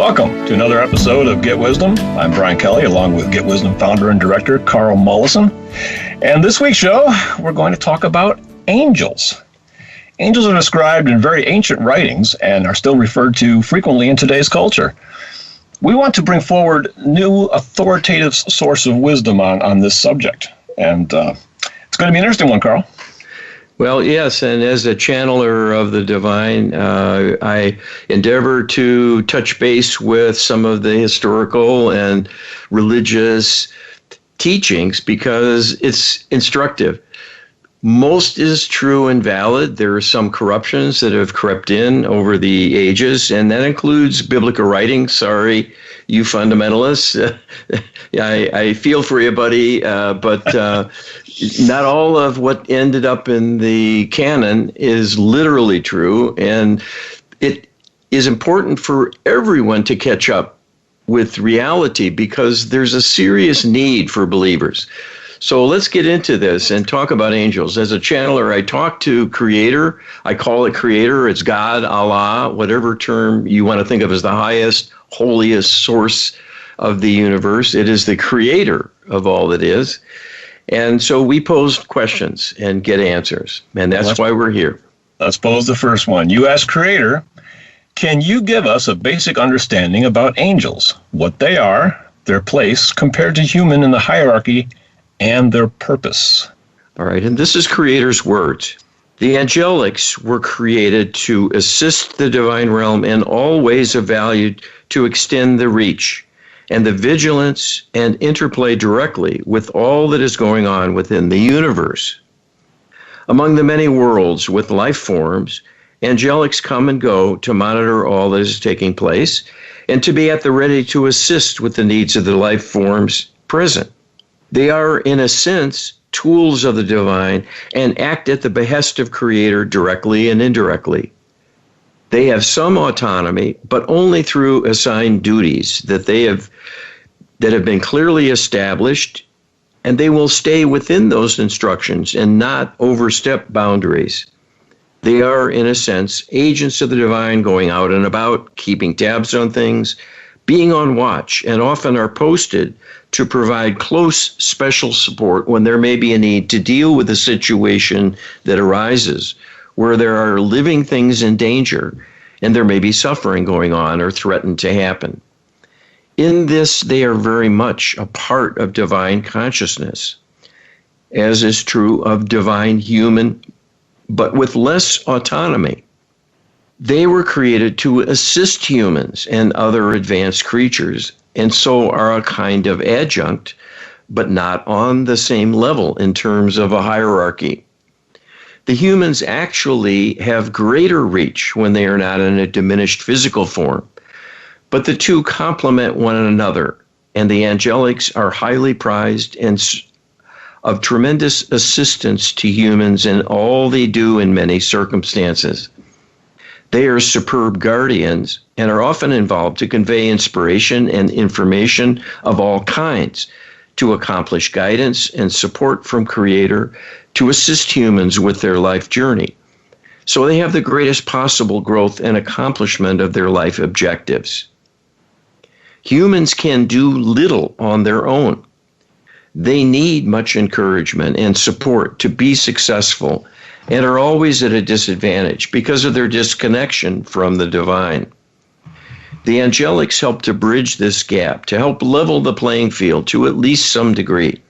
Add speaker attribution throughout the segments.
Speaker 1: Welcome to another episode of Get Wisdom. I'm Brian Kelly, along with Get Wisdom founder and director Carl Mollison. And this week's show, we're going to talk about angels. Angels are described in very ancient writings and are still referred to frequently in today's culture. We want to bring forward new authoritative source of wisdom on this subject. And it's going to be an interesting one, Carl.
Speaker 2: Well, yes, and as a channeler of the divine, I endeavor to touch base with some of the historical and religious teachings because it's instructive. Most is true and valid. There are some corruptions that have crept in over the ages, and that includes biblical writings. Sorry, you fundamentalists. I feel for you, buddy, but not all of what ended up in the canon is literally true, and it is important for everyone to catch up with reality because there's a serious need for believers. So let's get into this and talk about angels. As a channeler, I talk to Creator. I call it Creator. It's God, Allah, whatever term you want to think of as the highest, holiest source of the universe. It is the Creator of all that is. And so we pose questions and get answers. And that's why we're here.
Speaker 1: Let's pose the first one. You ask Creator, can you give us a basic understanding about angels, what they are, their place compared to human in the hierarchy, and their purpose?
Speaker 2: All right, and this is Creator's words. The angelics were created to assist the divine realm in all ways of value to extend the reach and the vigilance and interplay directly with all that is going on within the universe. Among the many worlds with life forms, angelics come and go to monitor all that is taking place and to be at the ready to assist with the needs of the life forms present. They are, in a sense, tools of the divine and act at the behest of Creator directly and indirectly. They have some autonomy, but only through assigned duties that have been clearly established, and they will stay within those instructions and not overstep boundaries. They are, in a sense, agents of the divine going out and about, keeping tabs on things, being on watch, and often are posted to provide close special support when there may be a need to deal with a situation that arises where there are living things in danger and there may be suffering going on or threatened to happen. In this, they are very much a part of divine consciousness, as is true of divine human, but with less autonomy. They were created to assist humans and other advanced creatures, and so are a kind of adjunct, but not on the same level in terms of a hierarchy. The humans actually have greater reach when they are not in a diminished physical form, but the two complement one another, and the angelics are highly prized and of tremendous assistance to humans in all they do in many circumstances. They are superb guardians and are often involved to convey inspiration and information of all kinds, to accomplish guidance and support from Creator, to assist humans with their life journey. So they have the greatest possible growth and accomplishment of their life objectives. Humans can do little on their own. They need much encouragement and support to be successful and are always at a disadvantage because of their disconnection from the divine. The angelics help to bridge this gap, to help level the playing field to at least some degree.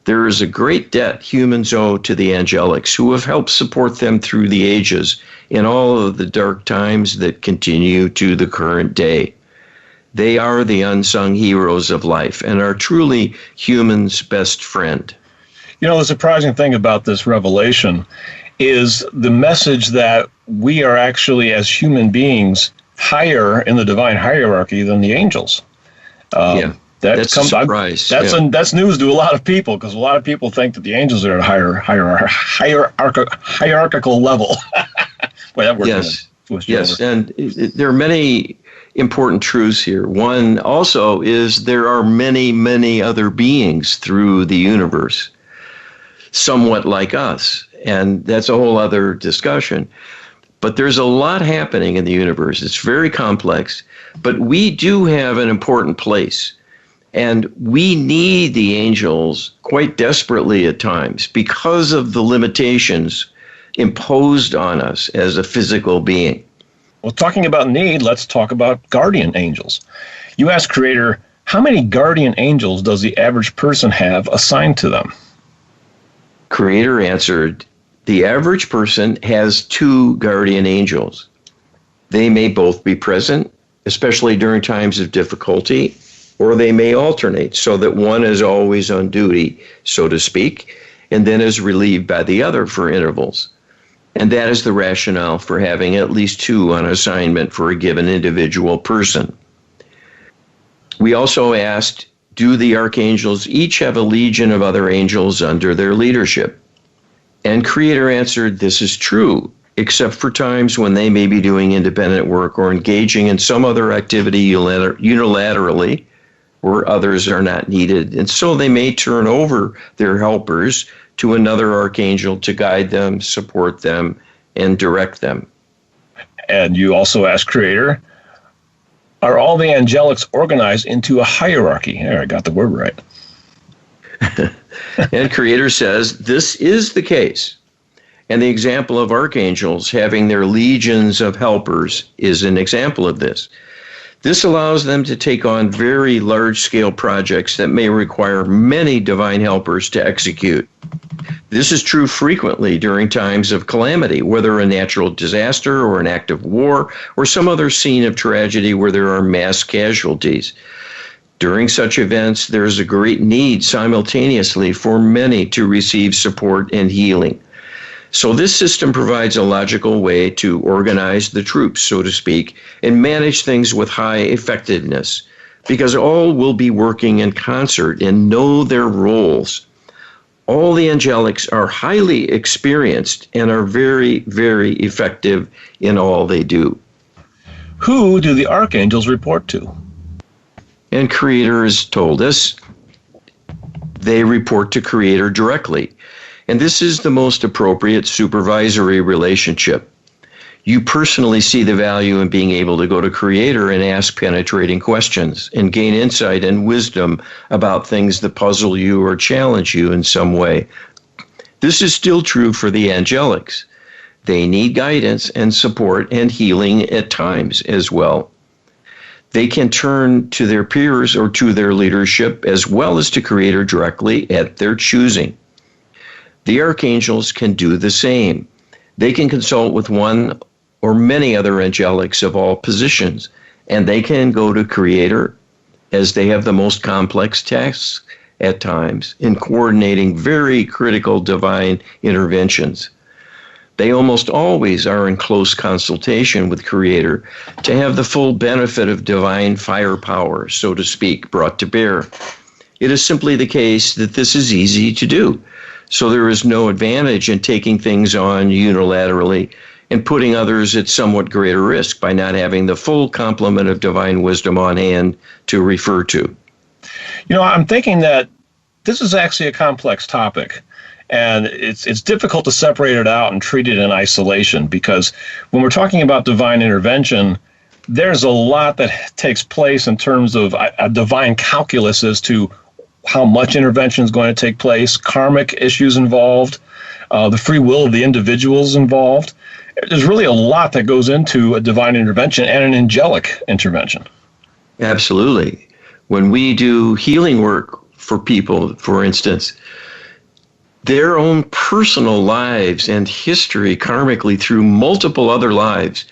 Speaker 2: There is a great debt humans owe to the angelics who have helped support them through the ages in all of the dark times that continue to the current day. They are the unsung heroes of life and are truly humans' best friend.
Speaker 1: You know, the surprising thing about this revelation is the message that we are actually, as human beings, higher in the divine hierarchy than the angels.
Speaker 2: That's a surprise.
Speaker 1: That's news to a lot of people, because a lot of people think that the angels are at a hierarchical level. Boy, that word
Speaker 2: yes, and there are many important truths here. One also is there are many, many other beings through the universe, somewhat like us, and that's a whole other discussion. But there's a lot happening in the universe. It's very complex. But we do have an important place. And we need the angels quite desperately at times because of the limitations imposed on us as a physical being.
Speaker 1: Well, talking about need, let's talk about guardian angels. You asked Creator, how many guardian angels does the average person have assigned to them?
Speaker 2: Creator answered, the average person has 2 guardian angels. They may both be present, especially during times of difficulty, or they may alternate so that one is always on duty, so to speak, and then is relieved by the other for intervals. And that is the rationale for having at least 2 on assignment for a given individual person. We also asked, do the archangels each have a legion of other angels under their leadership? And Creator answered, this is true, except for times when they may be doing independent work or engaging in some other activity unilaterally, where others are not needed. And so they may turn over their helpers to another archangel to guide them, support them, and direct them.
Speaker 1: And you also asked Creator, are all the angelics organized into a hierarchy? There, I got the word right.
Speaker 2: And Creator says, this is the case. And the example of archangels having their legions of helpers is an example of this. This allows them to take on very large-scale projects that may require many divine helpers to execute. This is true frequently during times of calamity, whether a natural disaster or an act of war or some other scene of tragedy where there are mass casualties. During such events, there is a great need simultaneously for many to receive support and healing. So this system provides a logical way to organize the troops, so to speak, and manage things with high effectiveness, because all will be working in concert and know their roles. All the angelics are highly experienced and are very, very effective in all they do.
Speaker 1: Who do the archangels report to?
Speaker 2: And Creator has told us they report to Creator directly. And this is the most appropriate supervisory relationship. You personally see the value in being able to go to Creator and ask penetrating questions and gain insight and wisdom about things that puzzle you or challenge you in some way. This is still true for the angelics. They need guidance and support and healing at times as well. They can turn to their peers or to their leadership as well as to Creator directly at their choosing. The archangels can do the same. They can consult with one or many other angelics of all positions, and they can go to Creator as they have the most complex tasks at times in coordinating very critical divine interventions. They almost always are in close consultation with Creator to have the full benefit of divine firepower, so to speak, brought to bear. It is simply the case that this is easy to do. So there is no advantage in taking things on unilaterally and putting others at somewhat greater risk by not having the full complement of divine wisdom on hand to refer to.
Speaker 1: You know, I'm thinking that this is actually a complex topic, and it's difficult to separate it out and treat it in isolation, because when we're talking about divine intervention, there's a lot that takes place in terms of a divine calculus as to how much intervention is going to take place, karmic issues involved, the free will of the individuals involved. There's really a lot that goes into a divine intervention and an angelic intervention.
Speaker 2: Absolutely. When we do healing work for people, for instance, their own personal lives and history karmically through multiple other lives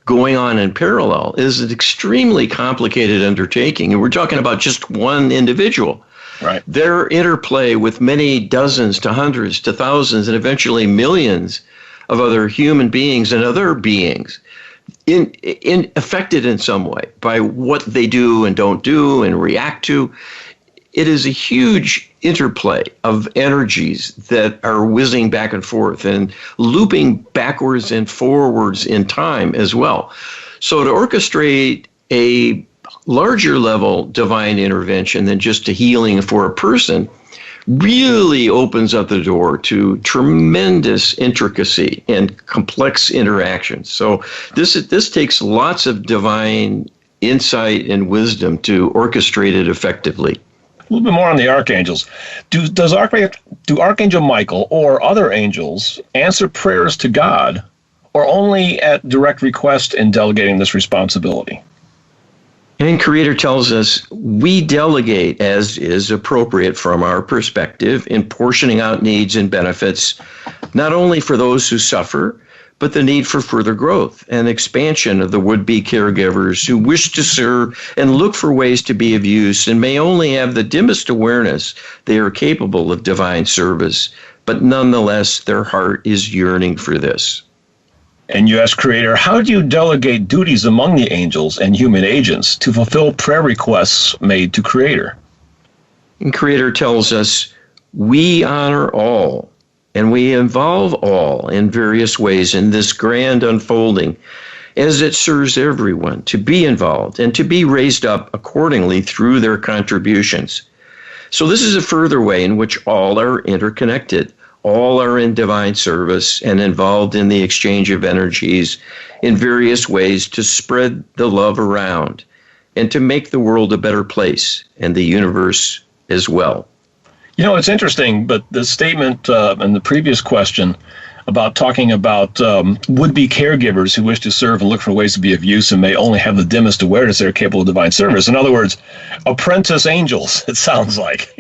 Speaker 2: going on in parallel is an extremely complicated undertaking. And we're talking about just one individual.
Speaker 1: Right.
Speaker 2: Their interplay with many dozens to hundreds to thousands and eventually millions of other human beings and other beings affected in some way by what they do and don't do and react to. It is a huge interplay of energies that are whizzing back and forth and looping backwards and forwards in time as well. So to orchestrate a larger level divine intervention than just a healing for a person really opens up the door to tremendous intricacy and complex interactions. So this takes lots of divine insight and wisdom to orchestrate it effectively.
Speaker 1: A little bit more on the archangels. Do Archangel Michael or other angels answer prayers to God, or only at direct request in delegating this responsibility?
Speaker 2: And Creator tells us we delegate as is appropriate from our perspective in portioning out needs and benefits, not only for those who suffer, but the need for further growth and expansion of the would-be caregivers who wish to serve and look for ways to be of use and may only have the dimmest awareness they are capable of divine service, but nonetheless their heart is yearning for this.
Speaker 1: And you ask Creator, how do you delegate duties among the angels and human agents to fulfill prayer requests made to Creator?
Speaker 2: And Creator tells us, we honor all, and we involve all in various ways in this grand unfolding, as it serves everyone to be involved and to be raised up accordingly through their contributions. So this is a further way in which all are interconnected. All are in divine service and involved in the exchange of energies in various ways to spread the love around and to make the world a better place and the universe as well.
Speaker 1: You know, it's interesting, but the statement in the previous question about talking about would-be caregivers who wish to serve and look for ways to be of use and may only have the dimmest awareness they're capable of divine service. In other words, apprentice angels, it sounds like,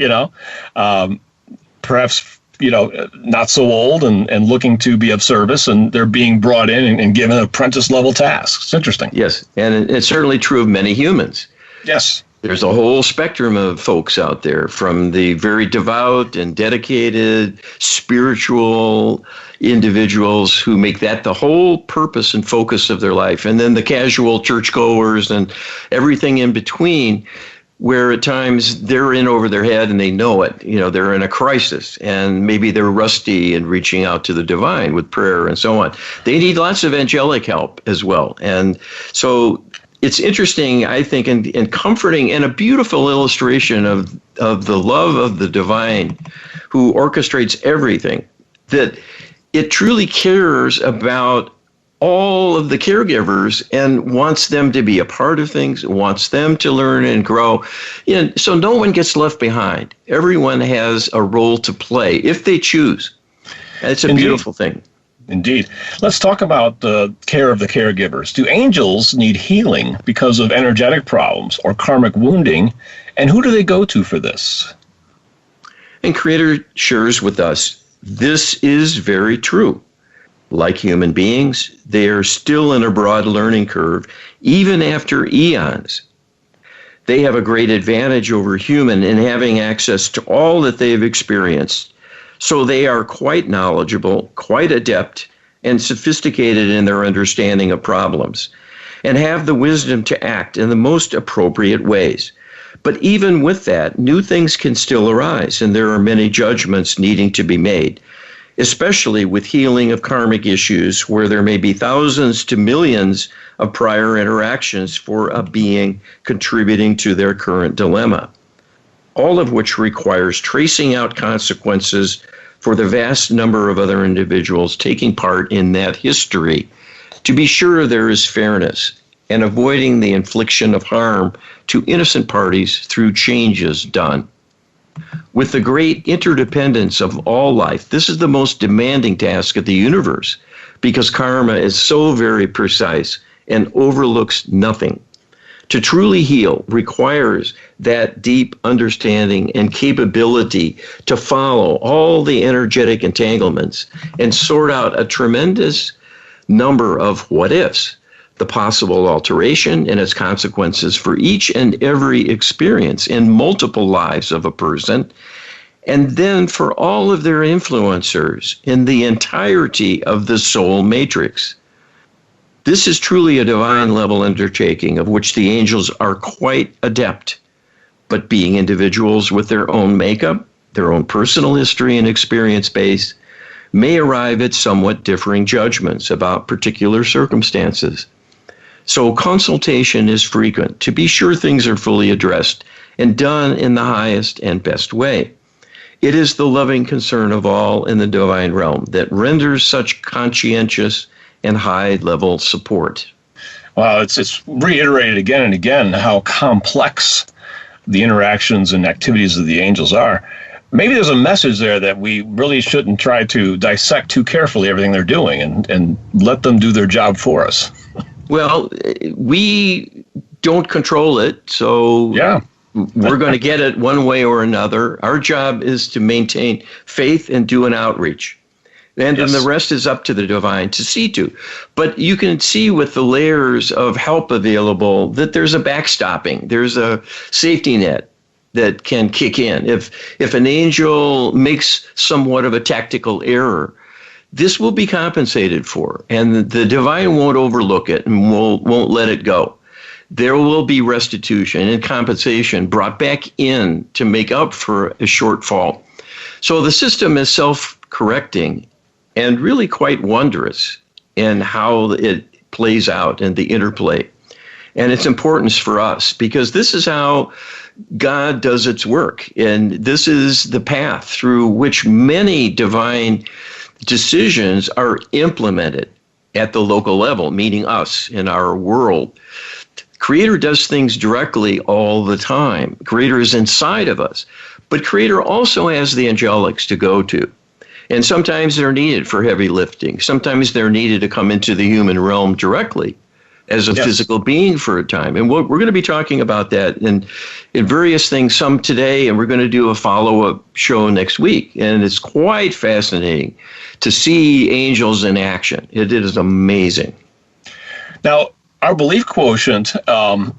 Speaker 1: perhaps not so old and looking to be of service, and they're being brought in and given apprentice-level tasks. It's interesting.
Speaker 2: Yes, and it's certainly true of many humans.
Speaker 1: Yes.
Speaker 2: There's a whole spectrum of folks out there, from the very devout and dedicated spiritual individuals who make that the whole purpose and focus of their life, and then the casual churchgoers and everything in between, where at times they're in over their head and they know it. They're in a crisis and maybe they're rusty in reaching out to the divine with prayer and so on. They need lots of angelic help as well. And so it's interesting, I think, and comforting, and a beautiful illustration of the love of the divine who orchestrates everything, that it truly cares about all of the caregivers and wants them to be a part of things, wants them to learn and grow. So no one gets left behind. Everyone has a role to play if they choose. And it's a beautiful thing.
Speaker 1: Indeed. Let's talk about the care of the caregivers. Do angels need healing because of energetic problems or karmic wounding? And who do they go to for this?
Speaker 2: And Creator shares with us, this is very true. Like human beings, they are still in a broad learning curve, even after eons. They have a great advantage over human in having access to all that they have experienced. So they are quite knowledgeable, quite adept, and sophisticated in their understanding of problems, and have the wisdom to act in the most appropriate ways. But even with that, new things can still arise, and there are many judgments needing to be made, especially with healing of karmic issues where there may be thousands to millions of prior interactions for a being contributing to their current dilemma, all of which requires tracing out consequences for the vast number of other individuals taking part in that history to be sure there is fairness and avoiding the infliction of harm to innocent parties through changes done. With the great interdependence of all life, this is the most demanding task of the universe because karma is so very precise and overlooks nothing. To truly heal requires that deep understanding and capability to follow all the energetic entanglements and sort out a tremendous number of what ifs, the possible alteration and its consequences for each and every experience in multiple lives of a person, and then for all of their influencers in the entirety of the soul matrix. This is truly a divine level undertaking of which the angels are quite adept, but being individuals with their own makeup, their own personal history and experience base, may arrive at somewhat differing judgments about particular circumstances. So consultation is frequent to be sure things are fully addressed and done in the highest and best way. It is the loving concern of all in the divine realm that renders such conscientious and high-level support.
Speaker 1: Well, it's reiterated again and again how complex the interactions and activities of the angels are. Maybe there's a message there that we really shouldn't try to dissect too carefully everything they're doing and let them do their job for us.
Speaker 2: Well, we don't control it, so
Speaker 1: yeah.
Speaker 2: We're going to get it one way or another. Our job is to maintain faith and do an outreach. And then the rest is up to the divine to see to. But you can see with the layers of help available that there's a backstopping. There's a safety net that can kick in. If an angel makes somewhat of a tactical error, this will be compensated for. And the divine won't overlook it and won't let it go. There will be restitution and compensation brought back in to make up for a shortfall. So the system is self-correcting and really quite wondrous in how it plays out and the interplay. And its importance for us, because this is how God does its work. And this is the path through which many divine decisions are implemented at the local level, meaning us in our world. Creator does things directly all the time. Creator is inside of us. But Creator also has the angelics to go to. And sometimes they're needed for heavy lifting. Sometimes they're needed to come into the human realm directly as a physical being for a time. And we're going to be talking about that in various things, some today, and we're going to do a follow-up show next week. And it's quite fascinating to see angels in action. It is amazing.
Speaker 1: Now, our belief quotient, I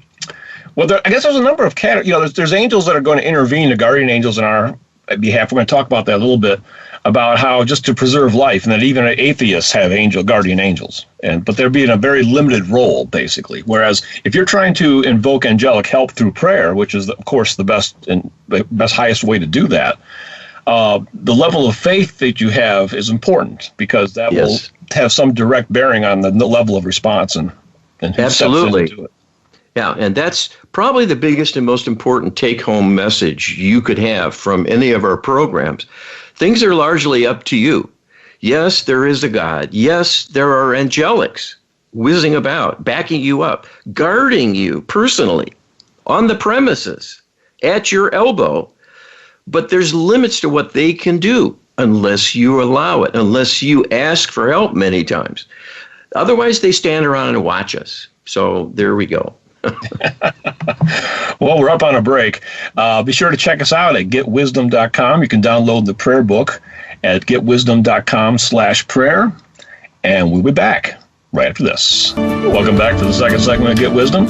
Speaker 1: guess there's a number of categories. There's angels that are going to intervene, the guardian angels in our behalf. We're going to talk about that a little bit, about how just to preserve life, and that even atheists have guardian angels, but they're being a very limited role, basically. Whereas if you're trying to invoke angelic help through prayer, which is, of course, the best highest way to do that, the level of faith that you have is important, because that will have some direct bearing on the level of response and who
Speaker 2: absolutely
Speaker 1: steps in to do it.
Speaker 2: Yeah, and that's probably the biggest and most important take-home message you could have from any of our programs. Things are largely up to you. Yes, there is a God. Yes, there are angelics whizzing about, backing you up, guarding you personally, on the premises, at your elbow. But there's limits to what they can do unless you allow it, unless you ask for help many times. Otherwise, they stand around and watch us. So there we go.
Speaker 1: Well, we're up on a break. Be sure to check us out at getwisdom.com. You can download the prayer book at getwisdom.com/prayer. And we'll be back right after this. Welcome back to the second segment of Get Wisdom.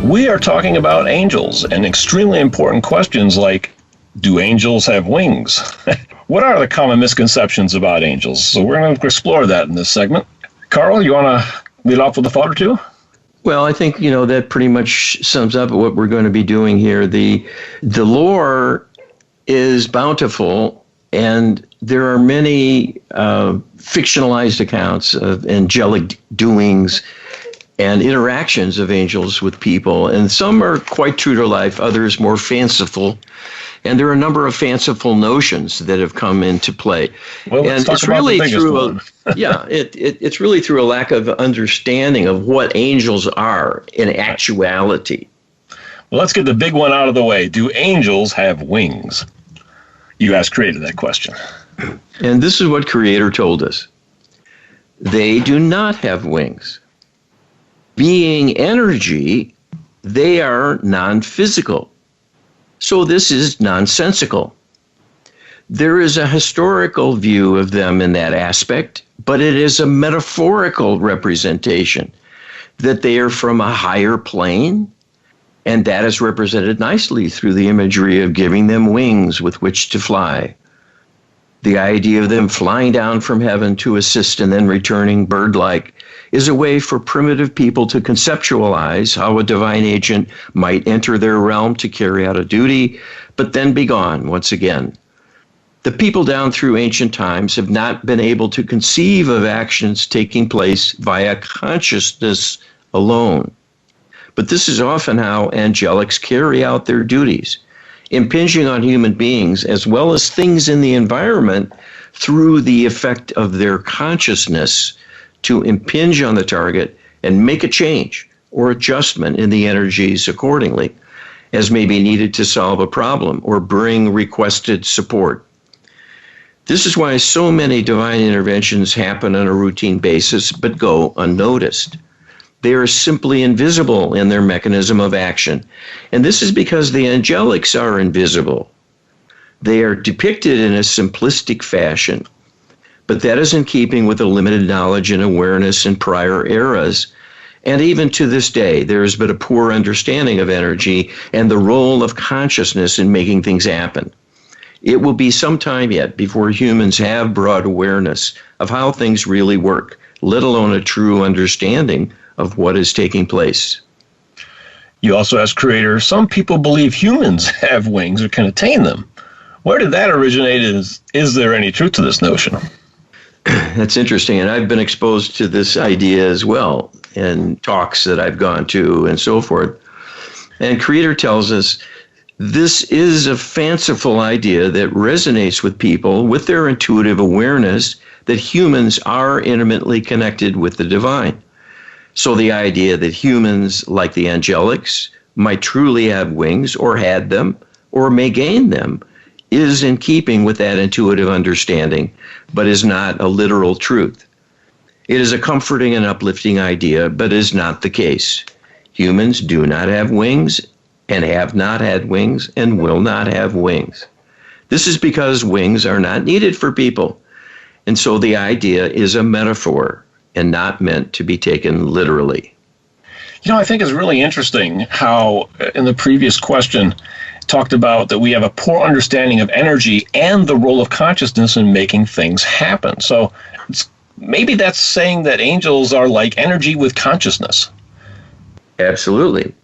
Speaker 1: We are talking about angels and extremely important questions like, do angels have wings? What are the common misconceptions about angels? So we're going to explore that in this segment. Carl, you want to lead off with a thought or two?
Speaker 2: Well, I think, that pretty much sums up what we're going to be doing here. The lore is bountiful, and there are many fictionalized accounts of angelic doings and interactions of angels with people. And some are quite true to life, others more fanciful. And there are a number of fanciful notions that have come into play.
Speaker 1: Well, let's talk about the biggest one.
Speaker 2: It's really through a lack of understanding of what angels are in actuality.
Speaker 1: Well, let's get the big one out of the way. Do angels have wings? You guys created that question.
Speaker 2: And this is what Creator told us. They do not have wings. Being energy, they are non-physical. So this is nonsensical. There is a historical view of them in that aspect, but it is a metaphorical representation that they are from a higher plane, and that is represented nicely through the imagery of giving them wings with which to fly. The idea of them flying down from heaven to assist and then returning bird-like is a way for primitive people to conceptualize how a divine agent might enter their realm to carry out a duty, but then be gone once again. The people down through ancient times have not been able to conceive of actions taking place via consciousness alone. But this is often how angelics carry out their duties, impinging on human beings as well as things in the environment through the effect of their consciousness to impinge on the target and make a change or adjustment in the energies accordingly, as may be needed to solve a problem or bring requested support. This is why so many divine interventions happen on a routine basis but go unnoticed. They are simply invisible in their mechanism of action, and this is because the angelics are invisible. They are depicted in a simplistic fashion, but that is in keeping with the limited knowledge and awareness in prior eras. And even to this day, there is but a poor understanding of energy and the role of consciousness in making things happen. It will be some time yet before humans have broad awareness of how things really work, let alone a true understanding of what is taking place.
Speaker 1: You also ask Creator, some people believe humans have wings or can attain them. Where did that originate? Is there any truth to this notion?
Speaker 2: That's interesting, and I've been exposed to this idea as well in talks that I've gone to and so forth. And Creator tells us this is a fanciful idea that resonates with people with their intuitive awareness that humans are intimately connected with the divine. So the idea that humans, like the angelics, might truly have wings or had them or may gain them is in keeping with that intuitive understanding, but is not a literal truth. It is a comforting and uplifting idea, but is not the case. Humans do not have wings and have not had wings and will not have wings. This is because wings are not needed for people. And so the idea is a metaphor and not meant to be taken literally.
Speaker 1: You know, I think it's really interesting how in the previous question talked about that we have a poor understanding of energy and the role of consciousness in making things happen. So maybe that's saying that angels are like energy with consciousness.
Speaker 2: Absolutely.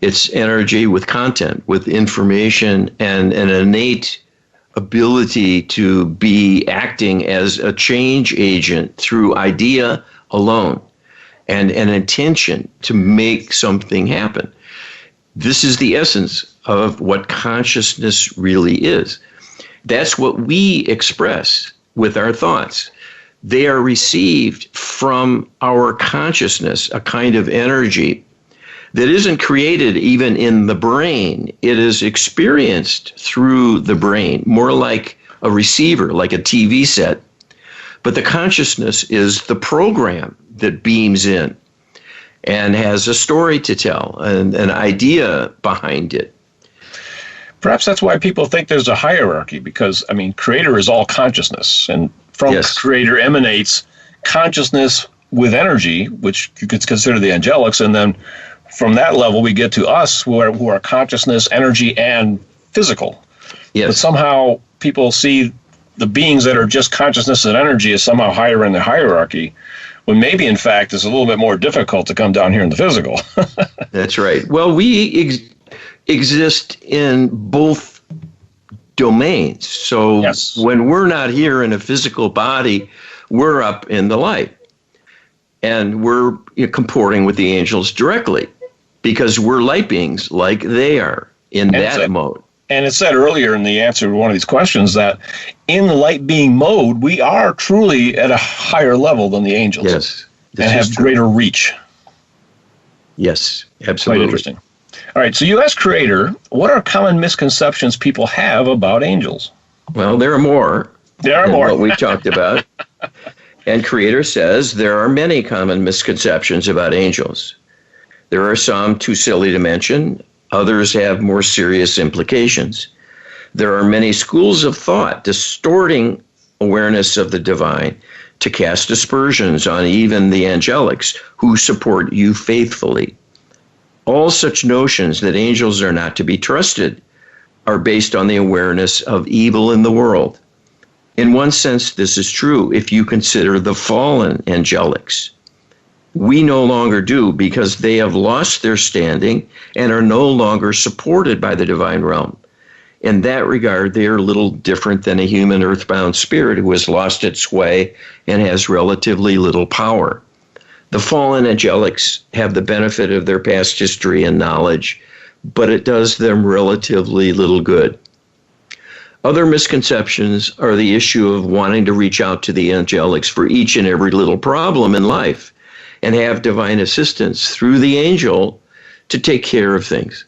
Speaker 2: It's energy with content, with information, and an innate ability to be acting as a change agent through idea alone and an intention to make something happen. This is the essence of what consciousness really is. That's what we express with our thoughts. They are received from our consciousness, a kind of energy that isn't created even in the brain. It is experienced through the brain, more like a receiver, like a TV set. But the consciousness is the program that beams in and has a story to tell and an idea behind it.
Speaker 1: Perhaps that's why people think there's a hierarchy, because, I mean, Creator is all consciousness, and from Creator emanates consciousness with energy, which you could consider the angelics, and then from that level we get to us, who are consciousness, energy, and physical.
Speaker 2: Yes.
Speaker 1: But somehow people see the beings that are just consciousness and energy as somehow higher in the hierarchy, when maybe, in fact, it's a little bit more difficult to come down here in the physical.
Speaker 2: That's right. Well, we exist in both domains. So when we're not here in a physical body, we're up in the light. And we're comporting with the angels directly because we're light beings like they are in that mode.
Speaker 1: And it said earlier in the answer to one of these questions that in the light being mode, we are truly at a higher level than the angels.
Speaker 2: Yes.
Speaker 1: And have greater reach.
Speaker 2: Yes, absolutely.
Speaker 1: Quite interesting. All right, so you asked Creator, what are common misconceptions people have about angels?
Speaker 2: Well, there are more.
Speaker 1: There are more.
Speaker 2: What we talked about. And Creator says there are many common misconceptions about angels. There are some too silly to mention. Others have more serious implications. There are many schools of thought distorting awareness of the divine to cast aspersions on even the angelics who support you faithfully. All such notions that angels are not to be trusted are based on the awareness of evil in the world. In one sense, this is true if you consider the fallen angelics. We no longer do because they have lost their standing and are no longer supported by the divine realm. In that regard, they are a little different than a human earthbound spirit who has lost its way and has relatively little power. The fallen angelics have the benefit of their past history and knowledge, but it does them relatively little good. Other misconceptions are the issue of wanting to reach out to the angelics for each and every little problem in life, and have divine assistance through the angel to take care of things.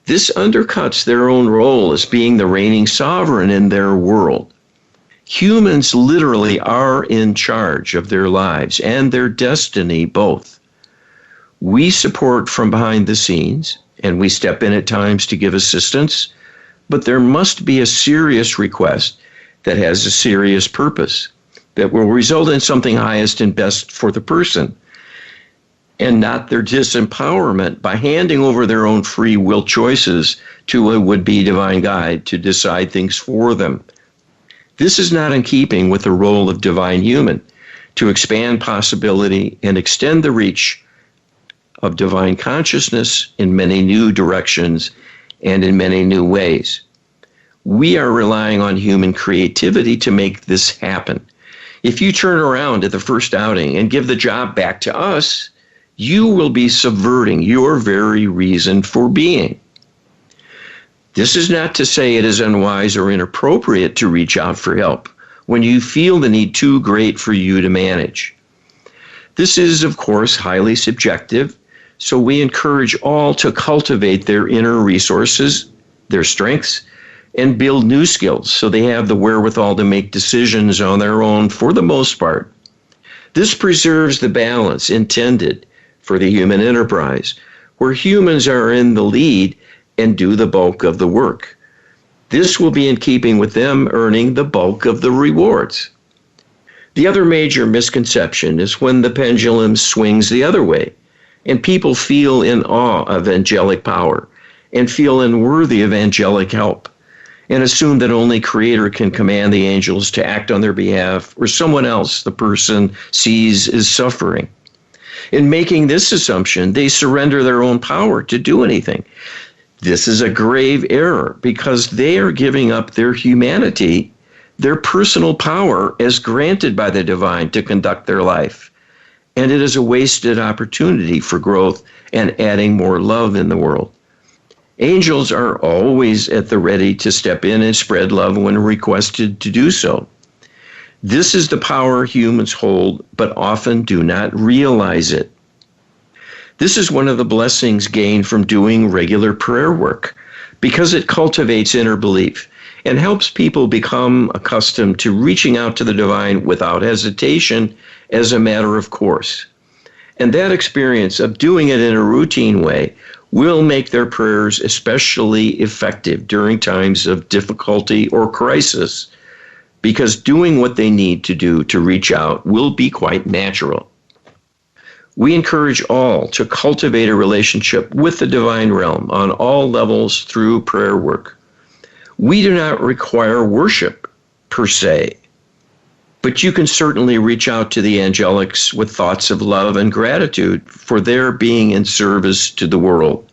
Speaker 2: This undercuts their own role as being the reigning sovereign in their world. Humans literally are in charge of their lives and their destiny both. We support from behind the scenes, and we step in at times to give assistance, but there must be a serious request that has a serious purpose that will result in something highest and best for the person, and not their disempowerment by handing over their own free will choices to a would-be divine guide to decide things for them. This is not in keeping with the role of divine human to expand possibility and extend the reach of divine consciousness in many new directions and in many new ways. We are relying on human creativity to make this happen. If you turn around at the first outing and give the job back to us, you will be subverting your very reason for being. This is not to say it is unwise or inappropriate to reach out for help when you feel the need too great for you to manage. This is, of course, highly subjective, so we encourage all to cultivate their inner resources, their strengths, and build new skills so they have the wherewithal to make decisions on their own for the most part. This preserves the balance intended for the human enterprise, where humans are in the lead and do the bulk of the work. This will be in keeping with them earning the bulk of the rewards. The other major misconception is when the pendulum swings the other way, and people feel in awe of angelic power and feel unworthy of angelic help, and assume that only Creator can command the angels to act on their behalf, or someone else the person sees is suffering. In making this assumption, they surrender their own power to do anything. This is a grave error because they are giving up their humanity, their personal power as granted by the divine to conduct their life. And it is a wasted opportunity for growth and adding more love in the world. Angels are always at the ready to step in and spread love when requested to do so. This is the power humans hold, but often do not realize it. This is one of the blessings gained from doing regular prayer work, because it cultivates inner belief and helps people become accustomed to reaching out to the divine without hesitation as a matter of course. And that experience of doing it in a routine way will make their prayers especially effective during times of difficulty or crisis, because doing what they need to do to reach out will be quite natural. We encourage all to cultivate a relationship with the divine realm on all levels through prayer work. We do not require worship per se, but you can certainly reach out to the angelics with thoughts of love and gratitude for their being in service to the world.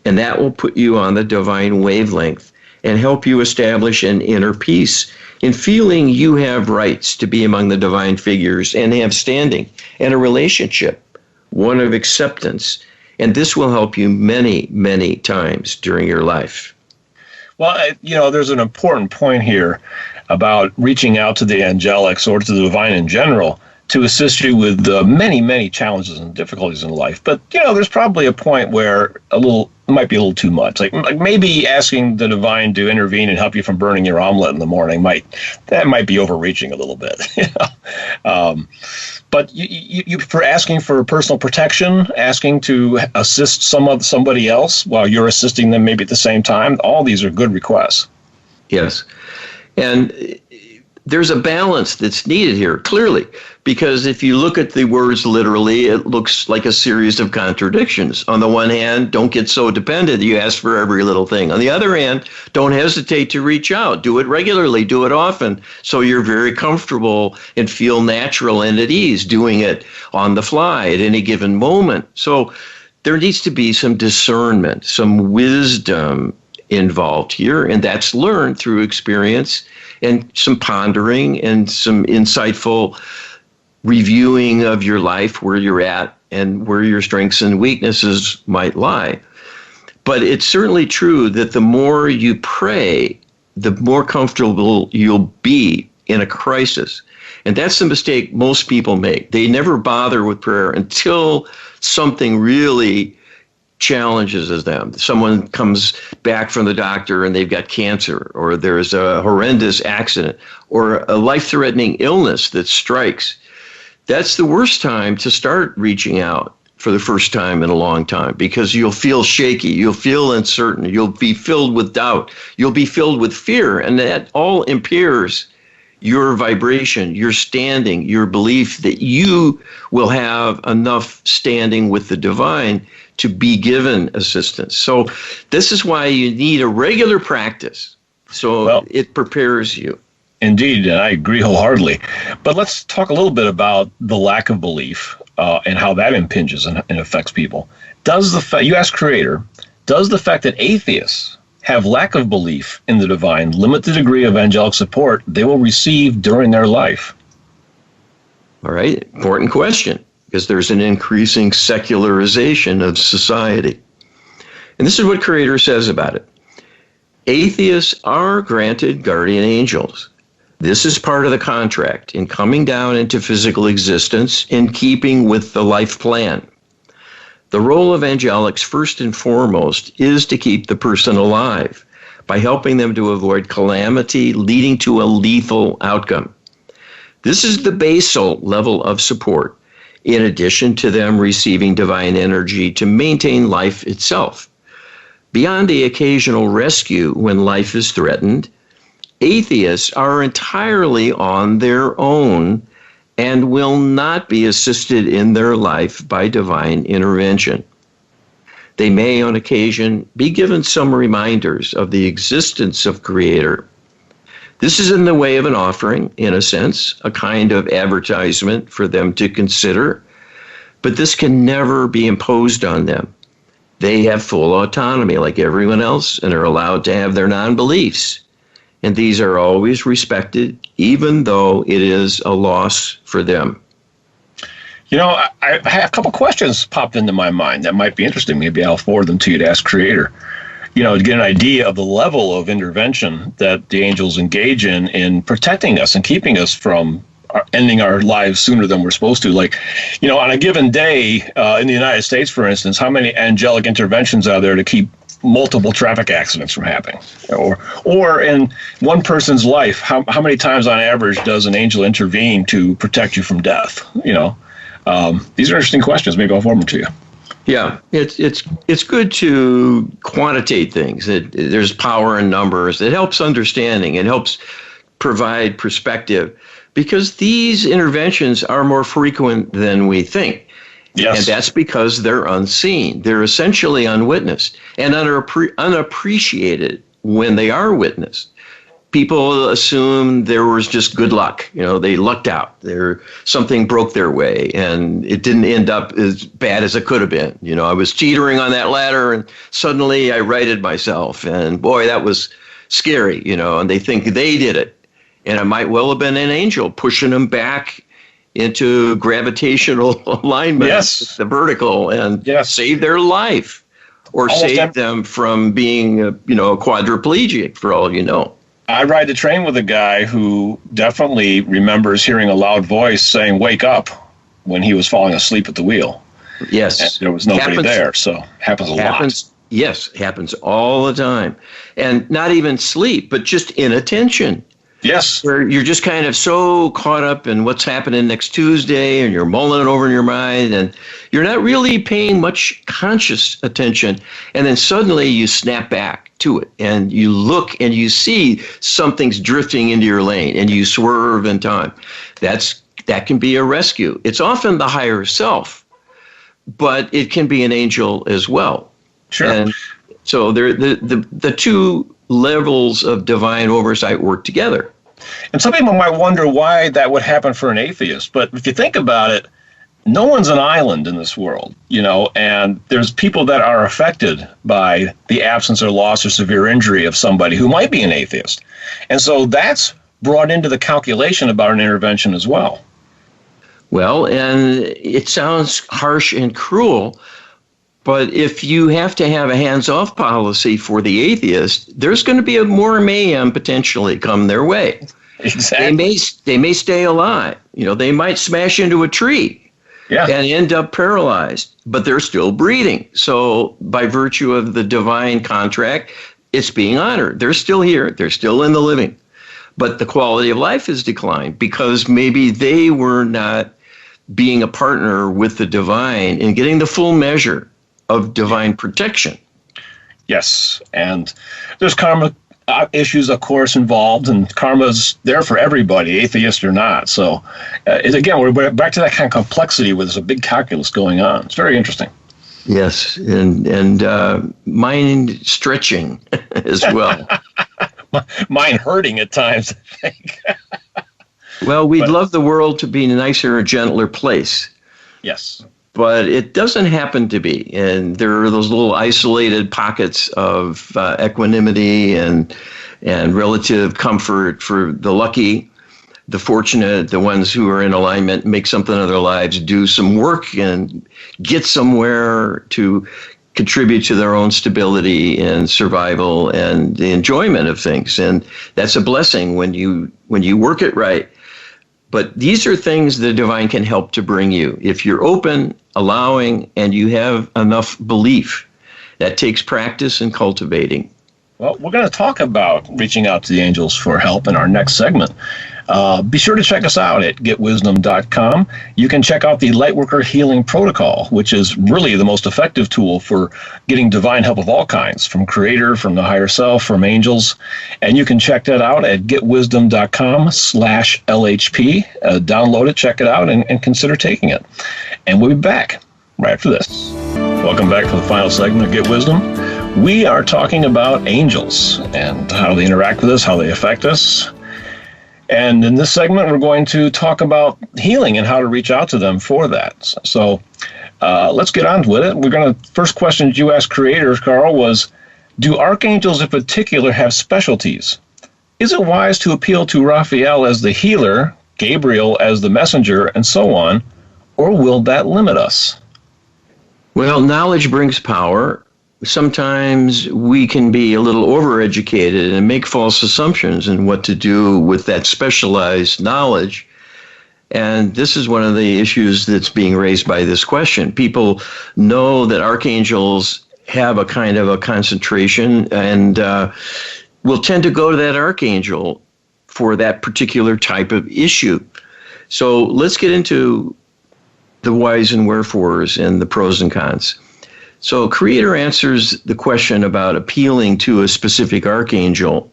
Speaker 2: And that will put you on the divine wavelength and help you establish an inner peace in feeling you have rights to be among the divine figures and have standing and a relationship, one of acceptance. And this will help you many, many times during your life.
Speaker 1: Well, there's an important point here about reaching out to the angelics or to the divine in general to assist you with many, many challenges and difficulties in life. But, there's probably a point where it might be a little too much. Like maybe asking the divine to intervene and help you from burning your omelet in the morning might be overreaching a little bit. But you for asking for personal protection, asking to assist somebody else while you're assisting them maybe at the same time, all these are good requests.
Speaker 2: Yes. And there's a balance that's needed here, clearly, because if you look at the words literally, it looks like a series of contradictions. On the one hand, don't get so dependent you ask for every little thing. On the other hand, don't hesitate to reach out. Do it regularly, do it often, so you're very comfortable and feel natural and at ease doing it on the fly at any given moment. So there needs to be some discernment, some wisdom involved here, and that's learned through experience and some pondering and some insightful reviewing of your life, where you're at and where your strengths and weaknesses might lie. But it's certainly true that the more you pray, the more comfortable you'll be in a crisis. And that's the mistake most people make. They never bother with prayer until something really challenges them. Someone comes back from the doctor and they've got cancer, or there's a horrendous accident, or a life-threatening illness that strikes. That's the worst time to start reaching out for the first time in a long time, because you'll feel shaky, you'll feel uncertain, you'll be filled with doubt, you'll be filled with fear, and that all impairs your vibration, your standing, your belief that you will have enough standing with the divine to be given assistance. So this is why you need a regular practice, so it prepares you.
Speaker 1: Indeed, and I agree wholeheartedly. But let's talk a little bit about the lack of belief and how that impinges and affects people. You ask Creator, does the fact that atheists have lack of belief in the divine limit the degree of angelic support they will receive during their life?
Speaker 2: All right, important question, because there's an increasing secularization of society. And this is what Creator says about it. Atheists are granted guardian angels. This is part of the contract in coming down into physical existence in keeping with the life plan. The role of angelics, first and foremost, is to keep the person alive by helping them to avoid calamity leading to a lethal outcome. This is the basal level of support, in addition to them receiving divine energy to maintain life itself. Beyond the occasional rescue when life is threatened, atheists are entirely on their own and will not be assisted in their life by divine intervention. They may, on occasion, be given some reminders of the existence of Creator. This is in the way of an offering, in a sense, a kind of advertisement for them to consider, but this can never be imposed on them. They have full autonomy like everyone else and are allowed to have their non-beliefs. And these are always respected, even though it is a loss for them.
Speaker 1: You know, I have a couple questions popped into my mind that might be interesting. Maybe I'll forward them to you to ask Creator. You know, to get an idea of the level of intervention that the angels engage in protecting us and keeping us from ending our lives sooner than we're supposed to. Like, you know, on a given day in the United States, for instance, how many angelic interventions are there to keep multiple traffic accidents from happening? Or in one person's life, how many times on average does an angel intervene to protect you from death? You know, these are interesting questions. Maybe I'll forward them to you.
Speaker 2: Yeah, it's good to quantitate things. There's power in numbers. It helps understanding. It helps provide perspective, because these interventions are more frequent than we think. Yes. And that's because they're unseen. They're essentially unwitnessed and unappreciated when they are witnessed. People assume there was just good luck. You know, they lucked out. Something broke their way, and it didn't end up as bad as it could have been. You know, I was teetering on that ladder, and suddenly I righted myself. And boy, that was scary, you know, and they think they did it. And it might well have been an angel pushing them back into gravitational alignment, yes, the vertical, and yes, save their life, or save them from being a quadriplegic, for all you know.
Speaker 1: I ride the train with a guy who definitely remembers hearing a loud voice saying, "Wake up," when he was falling asleep at the wheel.
Speaker 2: Yes.
Speaker 1: And there was nobody there, so happens a lot.
Speaker 2: Yes, happens all the time. And not even sleep, but just inattention.
Speaker 1: Yes.
Speaker 2: Where you're just kind of so caught up in what's happening next Tuesday, and you're mulling it over in your mind, and you're not really paying much conscious attention. And then suddenly you snap back to it, and you look and you see something's drifting into your lane, and you swerve in time. That can be a rescue. It's often the higher self, but it can be an angel as well.
Speaker 1: Sure.
Speaker 2: And so the two levels of divine oversight work together.
Speaker 1: And some people might wonder why that would happen for an atheist. But if you think about it, no one's an island in this world, you know, and there's people that are affected by the absence or loss or severe injury of somebody who might be an atheist. And so that's brought into the calculation about an intervention as well.
Speaker 2: Well, and it sounds harsh and cruel, but if you have to have a hands-off policy for the atheist, there's going to be more mayhem potentially come their way.
Speaker 1: Exactly.
Speaker 2: They may stay alive. They might smash into a tree and end up paralyzed, but they're still breathing. So by virtue of the divine contract, it's being honored. They're still here. They're still in the living. But the quality of life has declined because maybe they were not being a partner with the divine and getting the full measure of divine protection.
Speaker 1: Yes, and there's karma issues, of course, involved, and karma's there for everybody, atheist or not. So, again, we're back to that kind of complexity where there's a big calculus going on. It's very interesting.
Speaker 2: Yes, and mind stretching as well.
Speaker 1: Mind hurting at times, I think.
Speaker 2: Well, we'd love the world to be a nicer, a gentler place.
Speaker 1: Yes.
Speaker 2: But it doesn't happen to be. And there are those little isolated pockets of equanimity and relative comfort for the lucky, the fortunate, the ones who are in alignment, make something of their lives, do some work and get somewhere to contribute to their own stability and survival and the enjoyment of things. And that's a blessing when you work it right. But these are things the divine can help to bring you. If you're open, allowing, and you have enough belief, that takes practice and cultivating.
Speaker 1: Well, we're going to talk about reaching out to the angels for help in our next segment. Be sure to check us out at getwisdom.com. You can check out the Lightworker Healing Protocol, which is really the most effective tool for getting divine help of all kinds, from Creator, from the higher self, from angels. And you can check that out at getwisdom.com/LHP. Download it, check it out, and consider taking it. And we'll be back right after this. Welcome back to the final segment of Get Wisdom. We are talking about angels and how they interact with us, how they affect us. And in this segment, we're going to talk about healing and how to reach out to them for that. So let's get on with it. First question you asked creators, Carl, was, do archangels in particular have specialties? Is it wise to appeal to Raphael as the healer, Gabriel as the messenger, and so on, or will that limit us?
Speaker 2: Well, knowledge brings power. Sometimes we can be a little overeducated and make false assumptions in what to do with that specialized knowledge. And this is one of the issues that's being raised by this question. People know that archangels have a kind of a concentration and will tend to go to that archangel for that particular type of issue. So let's get into the whys and wherefores and the pros and cons. So Creator answers the question about appealing to a specific archangel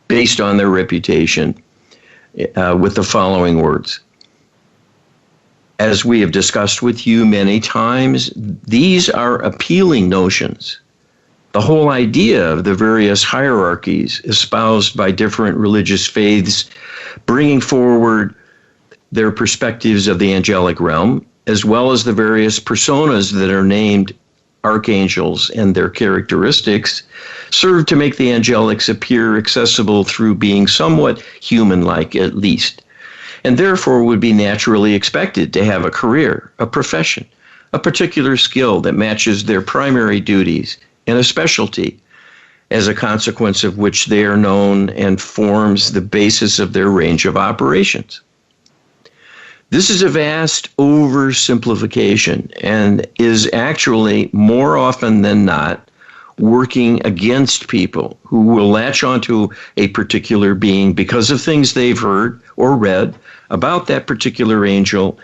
Speaker 2: based on their reputation with the following words. As we have discussed with you many times, these are appealing notions. The whole idea of the various hierarchies espoused by different religious faiths, bringing forward their perspectives of the angelic realm, as well as the various personas that are named archangels and their characteristics, serve to make the angelics appear accessible through being somewhat human-like at least, and therefore would be naturally expected to have a career, a profession, a particular skill that matches their primary duties, and a specialty, as a consequence of which they are known and forms the basis of their range of operations. This is a vast oversimplification and is actually more often than not working against people who will latch onto a particular being because of things they've heard or read about that particular angel,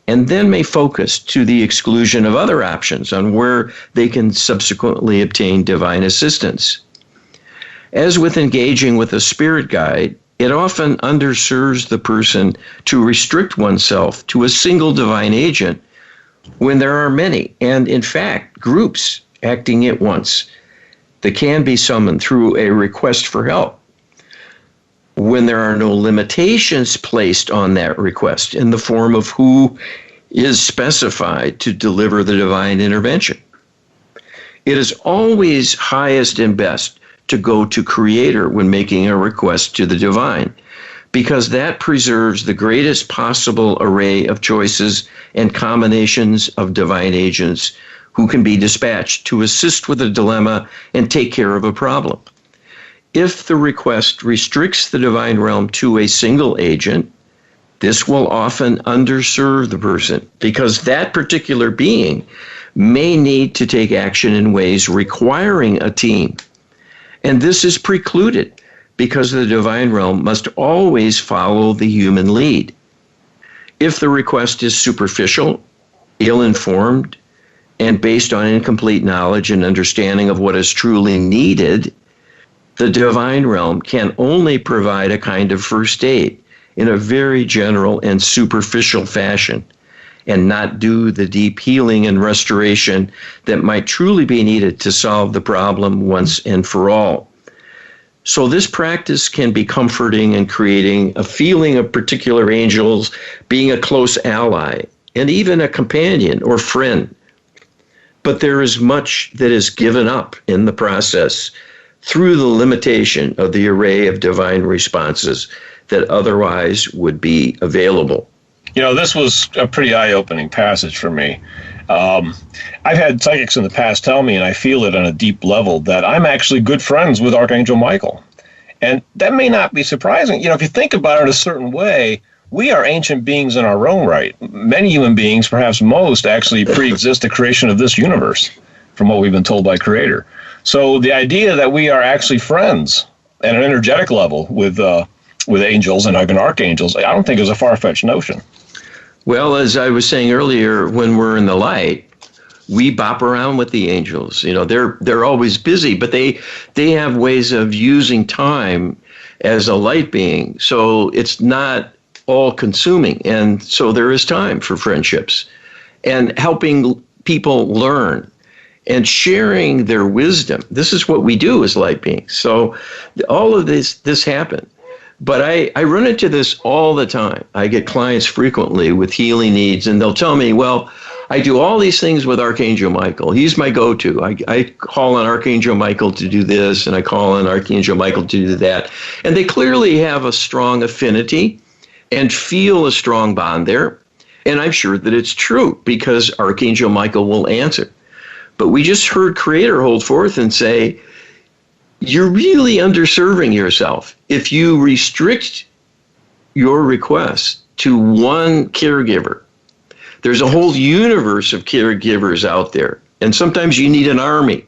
Speaker 2: and then may focus to the exclusion of other options on where they can subsequently obtain divine assistance. As with engaging with a spirit guide, it often underserves the person to restrict oneself to a single divine agent when there are many, and in fact, groups acting at once that can be summoned through a request for help, when there are no limitations placed on that request in the form of who is specified to deliver the divine intervention. It is always highest and best to go to Creator when making a request to the divine, because that preserves the greatest possible array of choices and combinations of divine agents who can be dispatched to assist with a dilemma and take care of a problem. If the request restricts the divine realm to a single agent, this will often underserve the person because that particular being may need to take action in ways requiring a team. And this is precluded because the divine realm must always follow the human lead. If the request is superficial, ill-informed, and based on incomplete knowledge and understanding of what is truly needed, the divine realm can only provide a kind of first aid in a very general and superficial fashion and not do the deep healing and restoration that might truly be needed to solve the problem once and for all. So this practice can be comforting in creating a feeling of particular angels being a close ally and even a companion or friend. But there is much that is given up in the process through the limitation of the array of divine responses that otherwise would be available.
Speaker 1: You know, this was a pretty eye-opening passage for me. I've had psychics in the past tell me, and I feel it on a deep level, that I'm actually good friends with Archangel Michael. And that may not be surprising. You know, if you think about it in a certain way, we are ancient beings in our own right. Many human beings, perhaps most, actually pre-exist the creation of this universe, from what we've been told by Creator. So the idea that we are actually friends at an energetic level with angels and even archangels, I don't think is a far-fetched notion.
Speaker 2: Well, as I was saying earlier, when we're in the light, we bop around with the angels. You know, they're always busy, but they have ways of using time as a light being. So it's not all consuming. And so there is time for friendships and helping people learn and sharing their wisdom. This is what we do as light beings. So all of this happened. But I run into this all the time. I get clients frequently with healing needs, and they'll tell me, well, I do all these things with Archangel Michael. He's my go-to. I call on Archangel Michael to do this, and I call on Archangel Michael to do that. And they clearly have a strong affinity and feel a strong bond there. And I'm sure that it's true because Archangel Michael will answer. But we just heard Creator hold forth and say, you're really underserving yourself if you restrict your request to one caregiver. There's a whole universe of caregivers out there, and sometimes you need an army.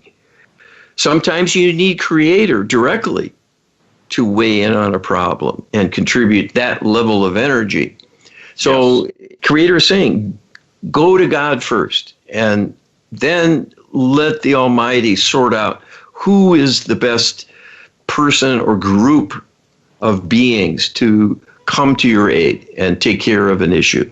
Speaker 2: Sometimes you need Creator directly to weigh in on a problem and contribute that level of energy. So Creator is saying, go to God first, and then let the Almighty sort out who is the best person or group of beings to come to your aid and take care of an issue.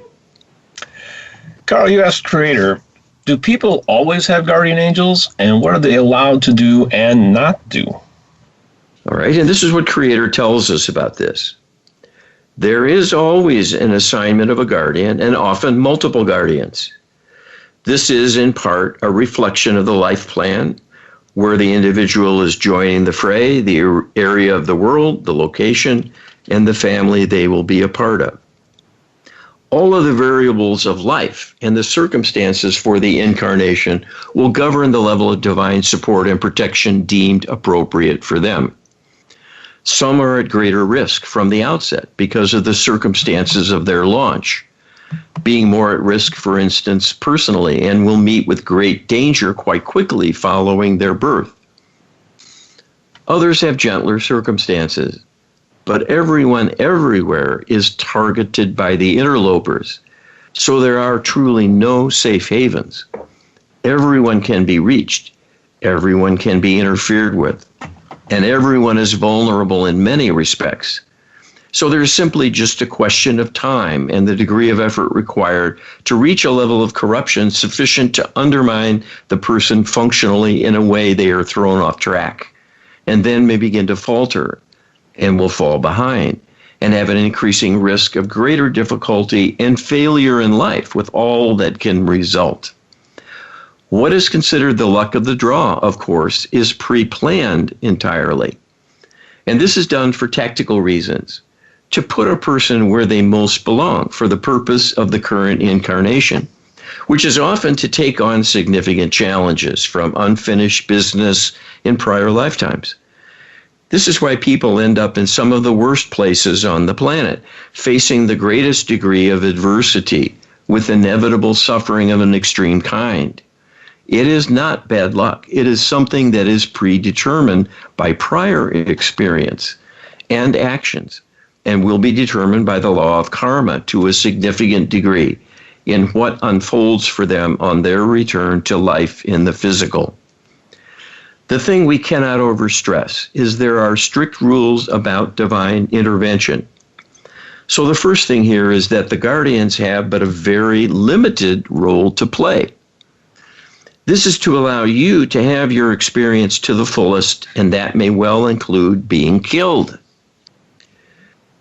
Speaker 1: Carl, you asked Creator, do people always have guardian angels, and what are they allowed to do and not do?
Speaker 2: All right, and this is what Creator tells us about this. There is always an assignment of a guardian, and often multiple guardians. This is in part a reflection of the life plan, where the individual is joining the fray, the area of the world, the location, and the family they will be a part of. All of the variables of life and the circumstances for the incarnation will govern the level of divine support and protection deemed appropriate for them. Some are at greater risk from the outset because of the circumstances of their launch, being more at risk, for instance, personally, and will meet with great danger quite quickly following their birth. Others have gentler circumstances, but everyone everywhere is targeted by the interlopers, so there are truly no safe havens. Everyone can be reached, everyone can be interfered with, and everyone is vulnerable in many respects. So there's simply just a question of time and the degree of effort required to reach a level of corruption sufficient to undermine the person functionally in a way they are thrown off track, and then may begin to falter and will fall behind and have an increasing risk of greater difficulty and failure in life with all that can result. What is considered the luck of the draw, of course, is pre-planned entirely. And this is done for tactical reasons, to put a person where they most belong for the purpose of the current incarnation, which is often to take on significant challenges from unfinished business in prior lifetimes. This is why people end up in some of the worst places on the planet, facing the greatest degree of adversity with inevitable suffering of an extreme kind. It is not bad luck. It is something that is predetermined by prior experience and actions, and will be determined by the law of karma to a significant degree in what unfolds for them on their return to life in the physical. The thing we cannot overstress is there are strict rules about divine intervention. So the first thing here is that the guardians have but a very limited role to play. This is to allow you to have your experience to the fullest, and that may well include being killed.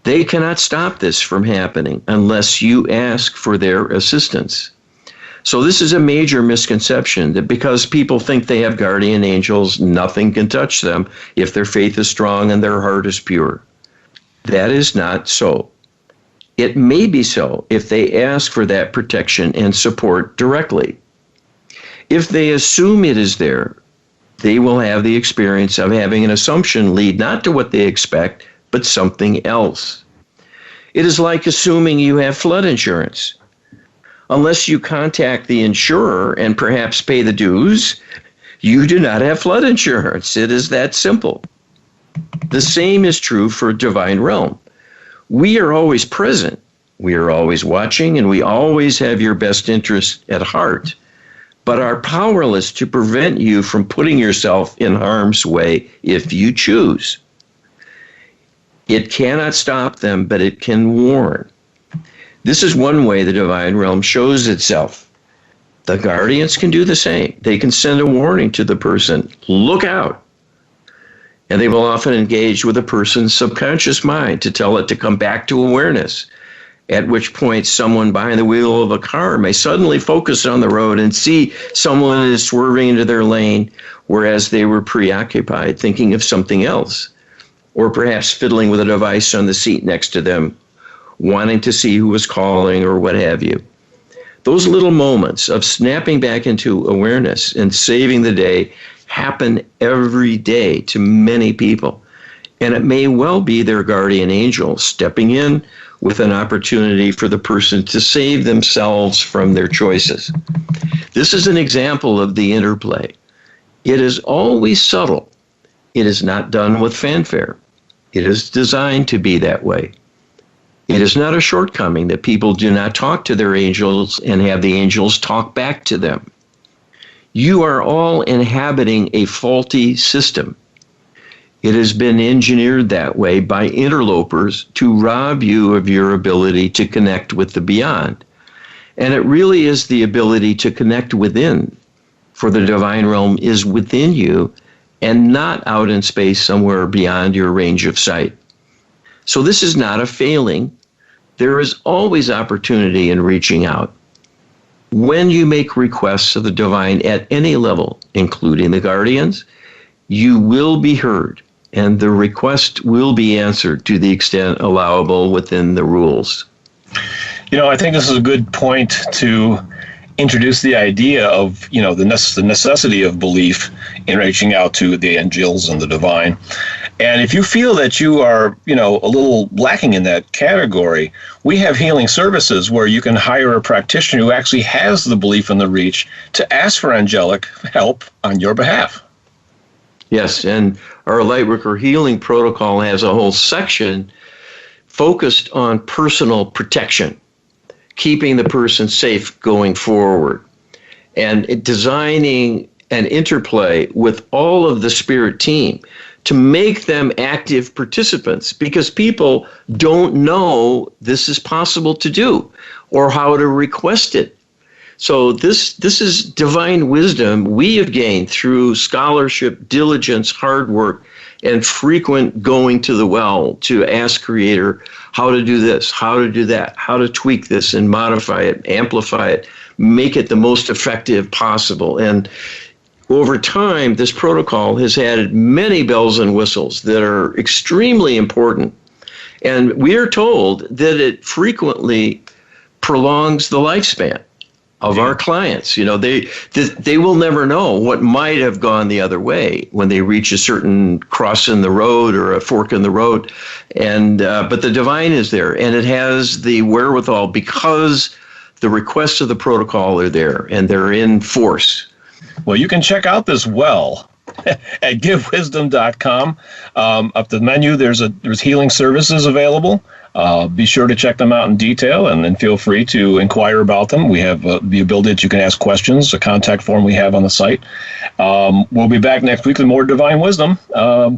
Speaker 2: They cannot stop this from happening unless you ask for their assistance. So this is a major misconception that because people think they have guardian angels, nothing can touch them if their faith is strong and their heart is pure. That is not so. It may be so if they ask for that protection and support directly. If they assume it is there, they will have the experience of having an assumption lead not to what they expect, but something else. It is like assuming you have flood insurance. Unless you contact the insurer and perhaps pay the dues, you do not have flood insurance. It is that simple. The same is true for divine realm. We are always present. We are always watching, and we always have your best interest at heart, but are powerless to prevent you from putting yourself in harm's way if you choose. It cannot stop them, but it can warn. This is one way the divine realm shows itself. The guardians can do the same. They can send a warning to the person, look out. And they will often engage with a person's subconscious mind to tell it to come back to awareness, at which point someone behind the wheel of a car may suddenly focus on the road and see someone is swerving into their lane, whereas they were preoccupied thinking of something else, or perhaps fiddling with a device on the seat next to them, wanting to see who was calling or what have you. Those little moments of snapping back into awareness and saving the day happen every day to many people. And it may well be their guardian angel stepping in with an opportunity for the person to save themselves from their choices. This is an example of the interplay. It is always subtle. It is not done with fanfare. It is designed to be that way. It is not a shortcoming that people do not talk to their angels and have the angels talk back to them. You are all inhabiting a faulty system. It has been engineered that way by interlopers to rob you of your ability to connect with the beyond. And it really is the ability to connect within, for the divine realm is within you and not out in space somewhere beyond your range of sight. So this is not a failing. There is always opportunity in reaching out. When you make requests of the divine at any level, including the guardians, you will be heard, and the request will be answered to the extent allowable within the rules.
Speaker 1: You know, I think this is a good point to introduce the idea of, the necessity of belief in reaching out to the angels and the divine. And if you feel that you are, a little lacking in that category, we have healing services where you can hire a practitioner who actually has the belief in the reach to ask for angelic help on your behalf.
Speaker 2: Yes, and our Lightworker Healing Protocol has a whole section focused on personal protection, keeping the person safe going forward, and designing an interplay with all of the spirit team to make them active participants, because people don't know this is possible to do or how to request it. So this is divine wisdom we have gained through scholarship, diligence, hard work, and frequent going to the well to ask Creator how to do this, how to do that, how to tweak this and modify it, amplify it, make it the most effective possible. And over time, this protocol has added many bells and whistles that are extremely important. And we are told that it frequently prolongs the lifespan. of our clients. You know, they will never know what might have gone the other way when they reach a certain cross in the road or a fork in the road. And but the divine is there, and it has the wherewithal because the requests of the protocol are there and they're in force.
Speaker 1: Well, you can check out this well at givewisdom.com. Up the menu, there's healing services available. Be sure to check them out in detail, and then feel free to inquire about them. We have the ability that you can ask questions, a contact form we have on the site. We'll be back next week with more divine wisdom.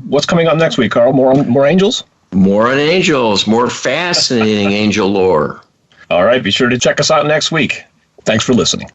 Speaker 1: What's coming up next week, Carl? More angels?
Speaker 2: More on angels, more fascinating angel lore.
Speaker 1: All right, be sure to check us out next week. Thanks for listening.